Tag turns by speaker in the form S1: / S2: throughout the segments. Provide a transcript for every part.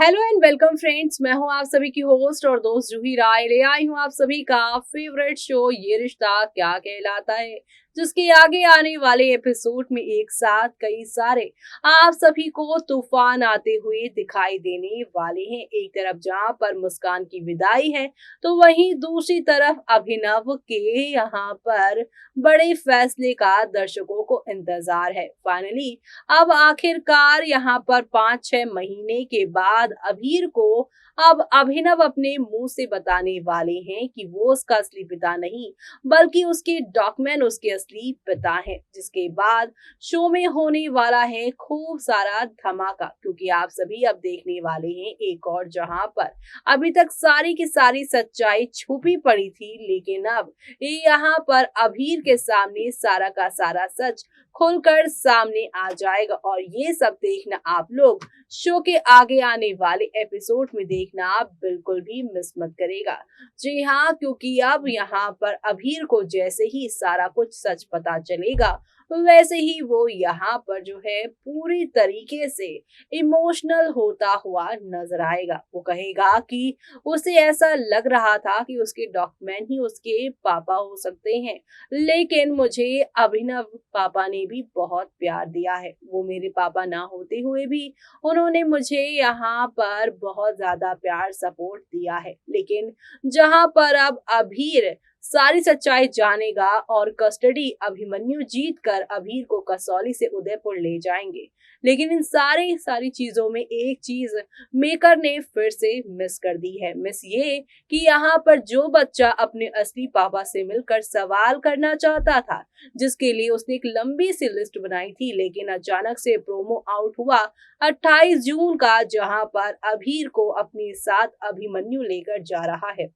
S1: Hello and welcome friends, मैं हूं आप सभी की होस्ट और दोस्त जूही राय। ले आई हूं आप सभी का फेवरेट शो ये रिश्ता क्या कहलाता है, जिसके आगे आने वाले एपिसोड में एक साथ कई सारे आप सभी को तूफान आते हुए दिखाई देने वाले हैं। एक तरफ जहां पर मुस्कान की विदाई है, तो वहीं दूसरी तरफ अभिनव के यहाँ पर बड़े फैसले का दर्शकों को इंतजार है। फाइनली अब आखिरकार यहाँ पर 5-6 महीने के बाद अभीर को अब अभिनव अपने मुंह से बताने वाले हैं कि वो उसका असली पिता नहीं बल्कि उसके डॉक्यूमेंट उसके असली पिता हैं। जिसके बाद शो में होने वाला है खूब सारा धमाका, क्योंकि आप सभी अब देखने वाले हैं एक और जहां पर अभी तक सारी की सारी सच्चाई छुपी पड़ी थी, लेकिन अब यहाँ पर अभीर के सामने सारा का सारा सच खुलकर सामने आ जाएगा। और ये सब देखना आप लोग शो के आगे आने वाले एपिसोड में देखना आप बिल्कुल भी मिस मत करेगा। जी हाँ, क्योंकि अब यहाँ पर अभीर को जैसे ही सारा कुछ सच पता चलेगा, वैसे ही वो यहाँ पर जो है पूरी तरीके से इमोशनल होता हुआ नजर आएगा। वो कहेगा कि उसे ऐसा लग रहा था कि उसके डॉक्यूमेंट ही उसके पापा हो सकते हैं, लेकिन मुझे अभिनव पापा ने भी बहुत प्यार दिया है। वो मेरे पापा ना होते हुए भी उन्होंने मुझे यहाँ पर बहुत ज्यादा प्यार सपोर्ट दिया है। लेकिन जहाँ पर अब अभीर सारी सच्चाई जानेगा और कस्टडी अभिमन्यु जीत कर अभीर को कसौली से उदयपुर ले जाएंगे, लेकिन इन सारी चीजों में एक चीज मेकर ने फिर से मिस कर दी है। मिस ये कि यहाँ पर जो बच्चा अपने असली पापा से मिलकर सवाल करना चाहता था, जिसके लिए उसने एक लंबी सी लिस्ट बनाई थी, लेकिन अचानक से प्रोमो आउट हुआ 28 जून का, जहां पर अभीर को अपने साथ अभिमन्यु लेकर जा रहा है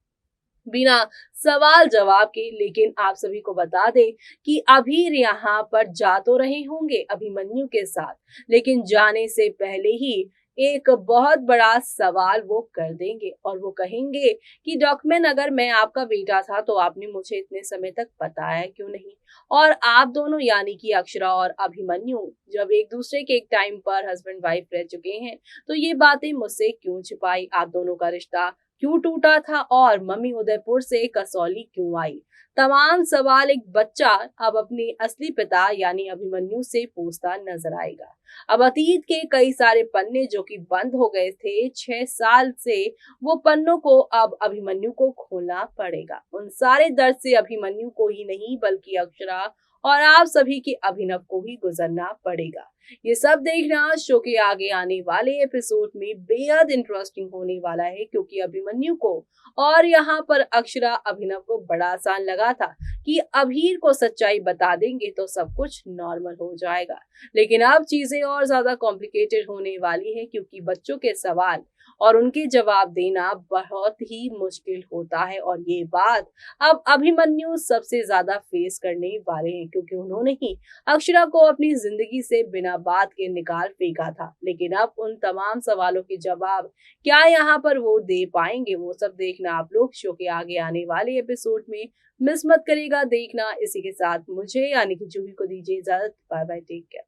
S1: बिना सवाल जवाब के। लेकिन आप सभी को बता दें कि अभीर यहाँ पर जा तो रहे होंगे अभिमन्यु के साथ, लेकिन जाने से पहले ही एक बहुत बड़ा सवाल वो कर देंगे और वो कहेंगे कि डॉक्यूमेंट अगर मैं आपका बेटा था तो आपने मुझे इतने समय तक बताया क्यों नहीं। और आप दोनों यानी कि अक्षरा और अभिमन्यु जब एक दूसरे के एक टाइम पर हस्बैंड वाइफ रह चुके हैं, तो ये बातें मुझसे क्यों छिपाई, आप दोनों का रिश्ता क्यों टूटा था और मम्मी उदयपुर से कसौली क्यों आई। तमाम सवाल एक बच्चा अब अपने असली पिता यानी अभिमन्यु से पूछता नजर आएगा। अब अतीत के कई सारे पन्ने जो कि बंद हो गए थे 6 साल से, वो पन्नों को अब अभिमन्यु को खोलना पड़ेगा। उन सारे दर्द से अभिमन्यु को ही नहीं बल्कि अक्षरा और आप सभी के अभिनव को ही गुजरना पड़ेगा। ये सब देखना शो के आगे आने वाले एपिसोड में बेहद इंटरेस्टिंग होने वाला है, क्योंकि अभिमन्यु को और यहाँ पर अक्षरा अभिनव को बड़ा आसान लगा था कि अभीर को सच्चाई बता देंगे तो सब कुछ नॉर्मल हो जाएगा। लेकिन अब चीजें और ज्यादा कॉम्प्लिकेटेड होने वाली है, क्योंकि बच्चों के सवाल और उनके जवाब देना बहुत ही मुश्किल होता है। और ये बात अब अभिमन्यु सबसे ज्यादा फेस करने वाले हैं, क्योंकि उन्होंने ही अक्षरा को अपनी जिंदगी से बिना बात के निकाल फेंका था। लेकिन अब उन तमाम सवालों के जवाब क्या यहाँ पर वो दे पाएंगे, वो सब देखना आप लोग शो के आगे आने वाले एपिसोड में मिस मत करेगा देखना। इसी के साथ मुझे यानी कि जूही को दीजिए इजाजत। Bye bye, take care.